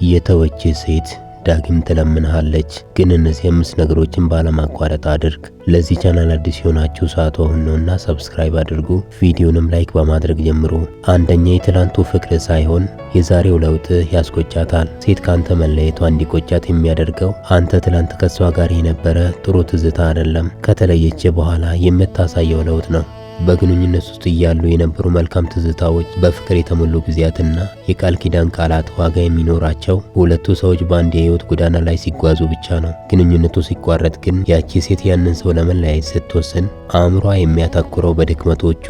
የተወች ሴት ዳግም ትለምንሃለች። ግን እነዚህ 5 ነገሮችን ባለማቋረጥ አድርግ። ለዚህ ቻናል አዲስ የሆናችሁ ሰዓቱ አሁን ነውና ሰብስክራይብ አድርጉ። ቪዲዮንም ላይክ በማድረግ ጀምሩ። አንደኛ፣ የትላንቱ ፍቅር ሳይሆን የዛሬው ለውጥ ያስቆጫታል። ሴት ካንተ መለየቷ እንዲቆጫት የሚያደርገው አንተ ትላንት ከሷ ጋር የነበረ ጥሩ ትዝታ አይደለም፣ ከተለየች በኋላ የምታሳየው ለውጥ ነው። በግንኙነት ውስጥ እያሉ የነበሩ መልካም ትዝታዎች፣ በፍቅር የተሞሉ ጊዜያትና የቃል ኪዳን ቃላት ዋጋ የሚኖራቸው ሁለቱ ሰዎች በአንድ የህይወት ጎዳና ላይ ሲጓዙ ብቻ ነው። ግንኙነቱ ሲቋረጥ ግን ያቺ ሴት ያንን ሰው ለመለያየት ስትወስን አእምሯ የሚያተኩረው በድክመቶቹ፣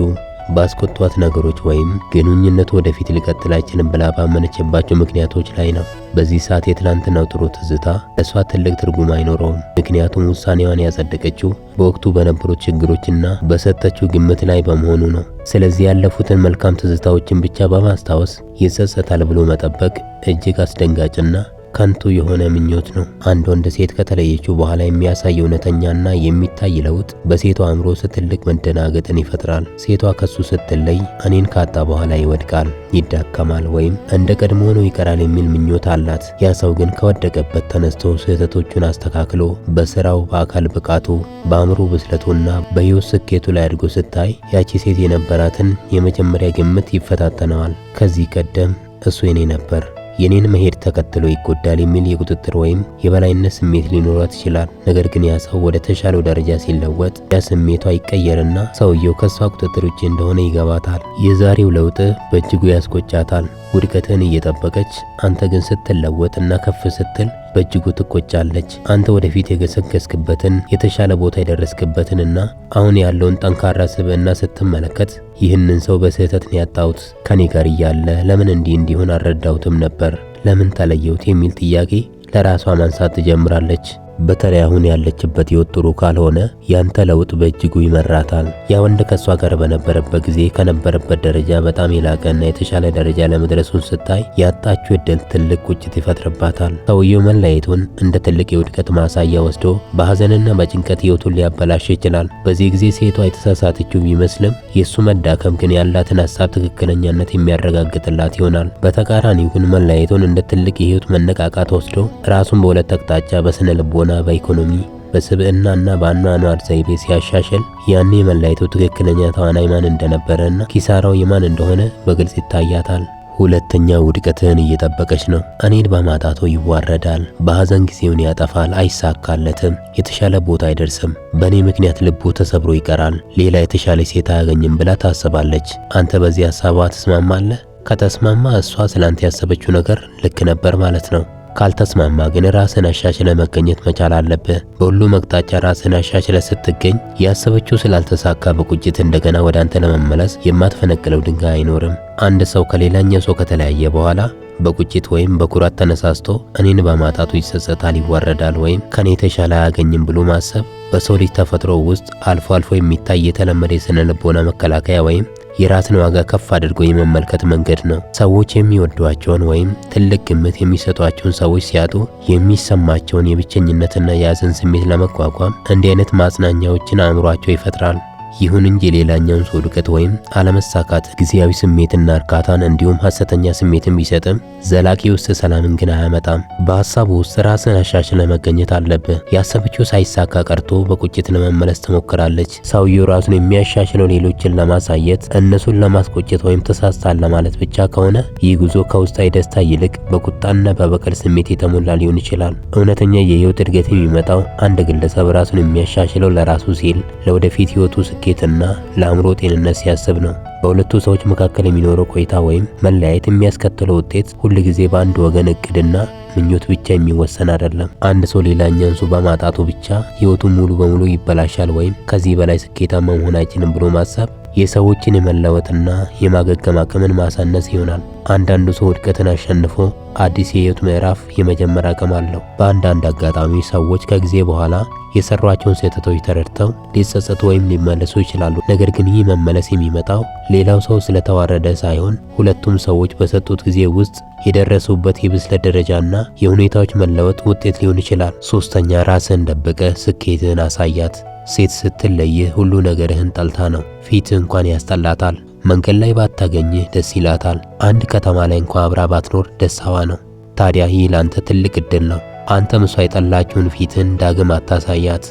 ባስቆጧት ነገሮች ወይም ግንኙነቱ ወደፊት ሊቀጥል አይችልም ብላ ባመነችባቸው ምክንያቶች ላይ ነው። በዚህ ሰዓት የትላንትናው ጥሩ ትዝታ ለሷ ትልቅ ትርጉም አይኖረውም። ምክንያቱም ውሳኔዋን ያጸደቀችው በወቅቱ በነበሩት ችግሮችና በሰጠችው ግምት ላይ በመሆኑ ነው። ስለዚህ ያለፉትን መልካም ትዝታዎችን ብቻ በማስታወስ ይጸጸታል ብሎ መጠበቅ እጅግ አስደንጋጭና ከንቱ የሆነ ምኞት ነው። አንድ ወንድ ሴት ከተለየችው በኋላ የሚያሳየው እውነተኛና የሚታይ ለውጥ በሴቷ አእምሮ ውስጥ ትልቅ መደናገጥን ይፈጥራል። ሴቷ ከሱ ስትለይ እኔን ካጣ በኋላ ይወድቃል፣ ይዳከማል ወይም እንደ ቀድሞ ሆኖ ይቀራል የሚል ምኞት አላት። ያ ሰው ግን ከወደቀበት ተነስቶ ስህተቶቹን አስተካክሎ በስራው፣ በአካል ብቃቱ፣ በአእምሮ ብስለቱና በህይወት ስኬቱ ላይ አድጎ ስታይ ያቺ ሴት የነበራትን የመጀመሪያ ግምት ይፈታተነዋል። ከዚህ ቀደም እሱ የኔ ነበር፣ የኔን መሄድ ተከትሎ ይጎዳል የሚል የቁጥጥር ወይም የበላይነት ስሜት ሊኖራት ይችላል። ነገር ግን ያ ሰው ወደ ተሻለው ደረጃ ሲለወጥ ያ ስሜቷ ይቀየርና ሰውየው ከሷ ቁጥጥር ውጭ እንደሆነ ይገባታል። የዛሬው ለውጥ በእጅጉ ያስቆጫታል። ውድቀትን እየጠበቀች አንተ ግን ስትለወጥና ከፍ ስትል በእጅጉ ትቆጫለች። አንተ ወደፊት የገሰገስክበትን የተሻለ ቦታ የደረስክበትንና አሁን ያለውን ጠንካራ ስብዕና ስትመለከት ይህንን ሰው በስህተት ነው ያጣሁት፣ ከኔ ጋር እያለ ለምን እንዲሆን አልረዳሁትም ነበር፣ ለምን ተለየሁት የሚል ጥያቄ ለራሷ ማንሳት ትጀምራለች። በተለይ አሁን ያለችበት ህይወት ጥሩ ካልሆነ ያንተ ለውጥ በእጅጉ ይመራታል። ያ ወንድ ከሷ ጋር በነበረበት ጊዜ ከነበረበት ደረጃ በጣም የላቀና የተሻለ ደረጃ ለመድረሱን ስታይ ያጣችው እድል ትልቅ ቁጭት ይፈጥርባታል። ሰውየው መለየቱን እንደ ትልቅ የውድቀት ማሳያ ወስዶ በሐዘንና በጭንቀት ህይወቱን ሊያበላሽ ይችላል። በዚህ ጊዜ ሴቷ የተሳሳተችው ቢመስልም የሱ መዳከም ግን ያላትን ሐሳብ ትክክለኛነት የሚያረጋግጥላት ይሆናል። በተቃራኒው ግን መለየቱን እንደ ትልቅ የህይወት መነቃቃት ወስዶ ራሱን በሁለት አቅጣጫ በስነ ልቦና፣ በኢኮኖሚ፣ በስብዕናና በአኗኗር ዘይቤ ሲያሻሽል ያኔ መለያየቱ ትክክለኛ ተዋናይ ማን እንደነበረና ኪሳራው የማን እንደሆነ በግልጽ ይታያታል። ሁለተኛ፣ ውድቀትን እየጠበቀች ነው። እኔን በማጣቱ ይዋረዳል፣ በሐዘን ጊዜውን ያጠፋል፣ አይሳካለትም፣ የተሻለ ቦታ አይደርስም፣ በእኔ ምክንያት ልቡ ተሰብሮ ይቀራል፣ ሌላ የተሻለ ሴት አያገኝም ብላ ታስባለች። አንተ በዚህ ሐሳቧ ትስማማለህ? ከተስማማ እሷ ስላንተ ያሰበችው ነገር ልክ ነበር ማለት ነው። ካልተስማማ ግን ራስን አሻሽለ መገኘት መቻል አለብህ። በሁሉም አቅጣጫ ራስን አሻሽለ ስትገኝ ያሰበችው ስላልተሳካ በቁጭት እንደገና ወደ አንተ ለመመለስ የማትፈነቅለው ድንጋይ አይኖርም። አንድ ሰው ከሌላኛው ሰው ከተለያየ በኋላ በቁጭት ወይም በኩራት ተነሳስቶ እኔን በማጣቱ ይጸጸታል፣ ይዋረዳል ወይም ከኔ የተሻለ አያገኝም ብሎ ማሰብ በሰው ልጅ ተፈጥሮ ውስጥ አልፎ አልፎ የሚታይ የተለመደ የስነ ልቦና መከላከያ ወይም የራስን ዋጋ ከፍ አድርጎ የመመልከት መንገድ ነው። ሰዎች የሚወዷቸውን ወይም ትልቅ ግምት የሚሰጧቸውን ሰዎች ሲያጡ የሚሰማቸውን የብቸኝነትና የሐዘን ስሜት ለመቋቋም እንዲህ አይነት ማጽናኛዎችን አእምሯቸው ይፈጥራል። ይሁን እንጂ ሌላኛውን ሰው ውድቀት ወይም አለመሳካት ጊዜያዊ ስሜትና እርካታን እንዲሁም ሐሰተኛ ስሜትን ቢሰጥም ዘላቂ ውስጥ ሰላምን ግን አያመጣም። በሐሳቡ ውስጥ ራስን አሻሽለ መገኘት አለብህ። ያሰበችው ሳይሳካ ቀርቶ በቁጭት ለመመለስ ትሞክራለች። ሰውየው ራሱን የሚያሻሽለው ሌሎችን ለማሳየት፣ እነሱን ለማስቆጨት ወይም ተሳስታል ለማለት ብቻ ከሆነ ይህ ጉዞ ከውስጣዊ ደስታ ይልቅ በቁጣና በበቀል ስሜት የተሞላ ሊሆን ይችላል። እውነተኛ የህይወት እድገት የሚመጣው አንድ ግለሰብ ራሱን የሚያሻሽለው ለራሱ ሲል ለወደፊት ህይወቱ ስኬትና ለአእምሮ ጤንነት ሲያስብ ነው። በሁለቱ ሰዎች መካከል የሚኖረው ቆይታ ወይም መለያየት የሚያስከትለው ውጤት ሁል ጊዜ በአንድ ወገን እቅድና ምኞት ብቻ የሚወሰን አይደለም። አንድ ሰው ሌላኛውን ሰው በማጣቱ ብቻ ህይወቱ ሙሉ በሙሉ ይበላሻል ወይም ከዚህ በላይ ስኬታማ መሆን አይችልም ብሎ ማሰብ የሰዎችን የመለወጥና የማገገም አቅምን ማሳነስ ይሆናል። አንዳንዱ ሰው ውድቀትን አሸንፎ አዲስ የህይወት ምዕራፍ የመጀመር አቅም አለው። በአንዳንድ አጋጣሚ ሰዎች ከጊዜ በኋላ የሰሯቸውን ስህተቶች ተረድተው ሊጸጸቱ ወይም ሊመለሱ ይችላሉ። ነገር ግን ይህ መመለስ የሚመጣው ሌላው ሰው ስለተዋረደ ሳይሆን ሁለቱም ሰዎች በሰጡት ጊዜ ውስጥ የደረሱበት የብስለት ደረጃና የሁኔታዎች መለወጥ ውጤት ሊሆን ይችላል። ሶስተኛ፣ ራስን ደብቀ ስኬትን አሳያት። ሴት ስትለይህ ሁሉ ነገርህን ጠልታ ነው። ፊትህ እንኳን ያስጠላታል። መንገድ ላይ ባታገኝህ ደስ ይላታል። አንድ ከተማ ላይ እንኳን አብራ ባትኖር ደስታዋ ነው። ታዲያ ይህ ላንተ ትልቅ እድል ነው። አንተም እሷ የጠላችውን ፊትን ዳግም አታሳያት፣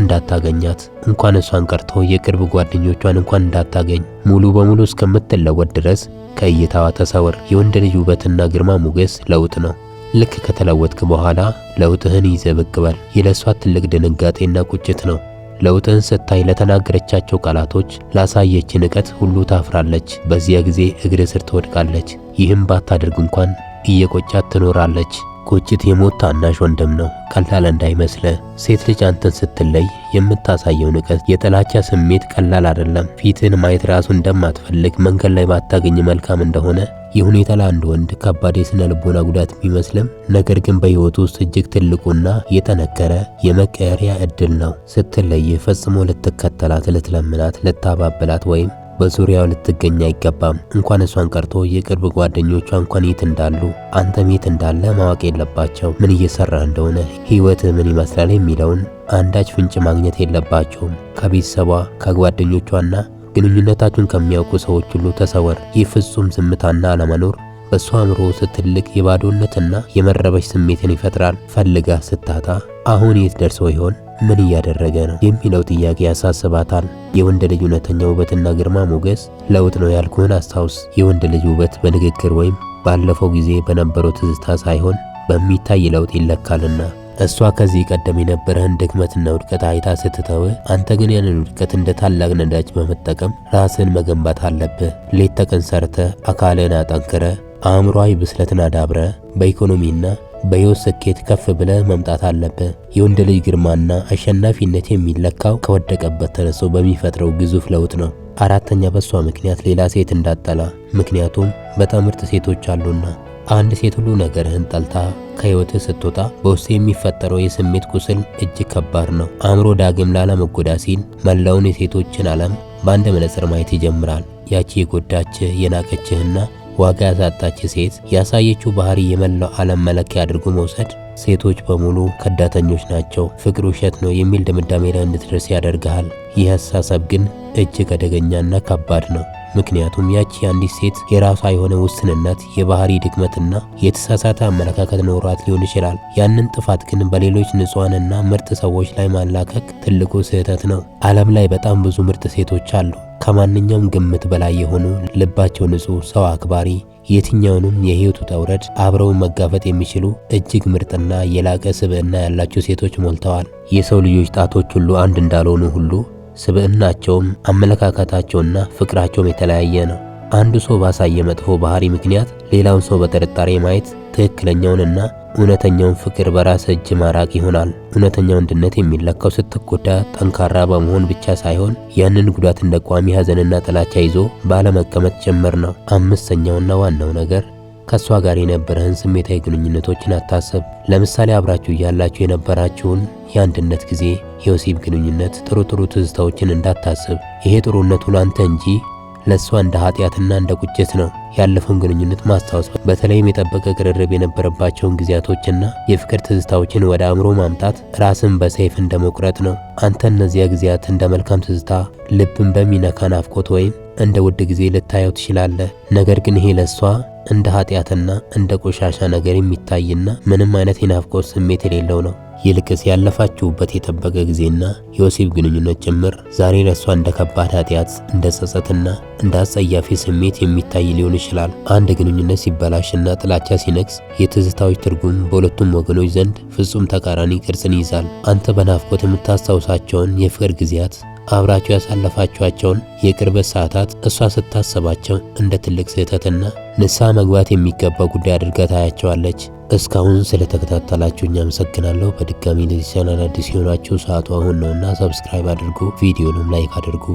እንዳታገኛት። እንኳን እሷን ቀርቶ የቅርብ ጓደኞቿን እንኳን እንዳታገኝ። ሙሉ በሙሉ እስከምትለወጥ ድረስ ከእይታዋ ተሰወር። የወንድ ልጅ ውበትና ግርማ ሞገስ ለውጥ ነው። ልክ ከተለወጥክ በኋላ ለውጥህን ይዘህ ብቅ በል። የለሷ ትልቅ ድንጋጤና ቁጭት ነው። ለውጥህን ስታይ ለተናገረቻቸው ቃላቶች፣ ላሳየች ንቀት ሁሉ ታፍራለች። በዚያ ጊዜ እግር ስር ትወድቃለች። ይህም ባታደርግ እንኳን እየቆጫት ትኖራለች። ቁጭት የሞት ታናሽ ወንድም ነው፣ ቀላል እንዳይመስለ። ሴት ልጅ አንተን ስትለይ የምታሳየው ንቀት፣ የጥላቻ ስሜት ቀላል አይደለም። ፊትን ማየት ራሱ እንደማትፈልግ፣ መንገድ ላይ ባታገኝ መልካም እንደሆነ። ይህ ሁኔታ ለአንድ ወንድ ከባድ የስነ ልቦና ጉዳት ቢመስልም ነገር ግን በሕይወቱ ውስጥ እጅግ ትልቁና የጠነከረ የመቀየሪያ እድል ነው። ስትለይ ፈጽሞ ልትከተላት፣ ልትለምናት፣ ልታባብላት ወይም በዙሪያው ልትገኝ አይገባም። እንኳን እሷን ቀርቶ የቅርብ ጓደኞቿ እንኳን የት እንዳሉ፣ አንተም የት እንዳለ ማወቅ የለባቸው። ምን እየሰራ እንደሆነ፣ ህይወት ምን ይመስላል የሚለውን አንዳች ፍንጭ ማግኘት የለባቸውም። ከቤተሰቧ ከጓደኞቿና ግንኙነታችሁን ከሚያውቁ ሰዎች ሁሉ ተሰወር። ይህ ፍጹም ዝምታና አለመኖር በእሷ አእምሮ ውስጥ ትልቅ የባዶነትና የመረበሽ ስሜትን ይፈጥራል። ፈልጋ ስታጣ አሁን የት ደርሶ ይሆን? ምን እያደረገ ነው የሚለው ጥያቄ ያሳስባታል። የወንድ ልጅ እውነተኛ ውበትና ግርማ ሞገስ ለውጥ ነው ያልኩህን አስታውስ። የወንድ ልጅ ውበት በንግግር ወይም ባለፈው ጊዜ በነበረው ትዝታ ሳይሆን በሚታይ ለውጥ ይለካልና። እሷ ከዚህ ቀደም የነበረህን ድክመትና ውድቀት አይታ ስትተው፣ አንተ ግን ያንን ውድቀት እንደ ታላቅ ነዳጅ በመጠቀም ራስን መገንባት አለብህ። ሌት ተቀን ሰርተ አካልን አጠንክረ አእምሯዊ ብስለትን አዳብረ በኢኮኖሚና በሕይወት ስኬት ከፍ ብለ መምጣት አለብህ። የወንድ ልጅ ግርማና አሸናፊነት የሚለካው ከወደቀበት ተነስቶ በሚፈጥረው ግዙፍ ለውጥ ነው። አራተኛ፣ በሷ ምክንያት ሌላ ሴት እንዳጠላ። ምክንያቱም በጣም ምርጥ ሴቶች አሉና። አንድ ሴት ሁሉ ነገርህን ጠልታ ከሕይወትህ ስትወጣ በውስጥ የሚፈጠረው የስሜት ቁስል እጅግ ከባድ ነው። አእምሮ ዳግም ላለመጎዳ ሲል መላውን የሴቶችን ዓለም በአንድ መነጽር ማየት ይጀምራል። ያቺ የጎዳችህ የናቀችህና ዋጋ ያሳጣች ሴት ያሳየችው ባህሪ የመላው ዓለም መለኪያ አድርጎ መውሰድ ሴቶች በሙሉ ከዳተኞች ናቸው፣ ፍቅር ውሸት ነው የሚል ድምዳሜ ላይ እንድትደርስ ያደርግሃል። ይህ አስተሳሰብ ግን እጅግ አደገኛና ከባድ ነው። ምክንያቱም ያቺ አንዲት ሴት የራሷ የሆነ ውስንነት፣ የባህሪ ድክመትና የተሳሳተ አመለካከት ኖሯት ሊሆን ይችላል። ያንን ጥፋት ግን በሌሎች ንጹሃንና ምርጥ ሰዎች ላይ ማላከክ ትልቁ ስህተት ነው። ዓለም ላይ በጣም ብዙ ምርጥ ሴቶች አሉ። ከማንኛውም ግምት በላይ የሆኑ ልባቸው ንጹህ፣ ሰው አክባሪ፣ የትኛውንም የህይወት ውጣ ውረድ አብረው መጋፈጥ የሚችሉ እጅግ ምርጥና የላቀ ስብዕና ያላቸው ሴቶች ሞልተዋል። የሰው ልጆች ጣቶች ሁሉ አንድ እንዳልሆኑ ሁሉ ስብዕናቸውም አመለካከታቸውና ፍቅራቸውም የተለያየ ነው። አንዱ ሰው ባሳየ መጥፎ ባህሪ ምክንያት ሌላውን ሰው በጥርጣሬ ማየት ትክክለኛውንና እውነተኛውን ፍቅር በራስ እጅ ማራቅ ይሆናል። እውነተኛው ወንድነት የሚለካው ስትጎዳ ጠንካራ በመሆን ብቻ ሳይሆን ያንን ጉዳት እንደ ቋሚ ሐዘንና ጥላቻ ይዞ ባለመቀመጥ ጭምር ነው። አምስተኛውና ዋናው ነገር ከሷ ጋር የነበረህን ስሜታዊ ግንኙነቶችን አታስብ። ለምሳሌ አብራችሁ እያላችሁ የነበራችሁን የአንድነት ጊዜ፣ የወሲብ ግንኙነት፣ ጥሩ ትዝታዎችን እንዳታስብ። ይሄ ጥሩነቱ ላንተ እንጂ ለሷ እንደ ኃጢአትና እንደ ቁጭት ነው። ያለፈውን ግንኙነት ማስታወስ፣ በተለይም የጠበቀ ቅርርብ የነበረባቸውን ጊዜያቶችና የፍቅር ትዝታዎችን ወደ አእምሮ ማምጣት ራስን በሰይፍ እንደ መቁረጥ ነው። አንተ እነዚያ ጊዜያት እንደ መልካም ትዝታ፣ ልብን በሚነካ ናፍቆት ወይም እንደ ውድ ጊዜ ልታየው ትችላለህ። ነገር ግን ይሄ ለሷ እንደ ኃጢአትና እንደ ቆሻሻ ነገር የሚታይና ምንም አይነት የናፍቆት ስሜት የሌለው ነው። ይልቅስ ያለፋችሁበት የጠበቀ ጊዜና የወሲብ ግንኙነት ጭምር ዛሬ ለሷ እንደ ከባድ ኃጢአት፣ እንደ ጸጸትና እንደ አጸያፊ ስሜት የሚታይ ሊሆን ይችላል። አንድ ግንኙነት ሲበላሽና ጥላቻ ሲነግስ የትዝታዎች ትርጉም በሁለቱም ወገኖች ዘንድ ፍጹም ተቃራኒ ቅርጽን ይይዛል። አንተ በናፍቆት የምታስታውሳቸውን የፍቅር ጊዜያት፣ አብራችሁ ያሳለፋችኋቸውን የቅርበት ሰዓታት እሷ ስታሰባቸው እንደ ትልቅ ስህተትና ንስሐ መግባት የሚገባ ጉዳይ አድርጋ ታያቸዋለች። እስካሁን ስለተከታተላችሁኝ አመሰግናለሁ። በድጋሚ ለዚህ ቻናል አዲስ የሆናችሁ ሰዓቱ አሁን ነውና ሰብስክራይብ አድርጉ፣ ቪዲዮንም ላይክ አድርጉ።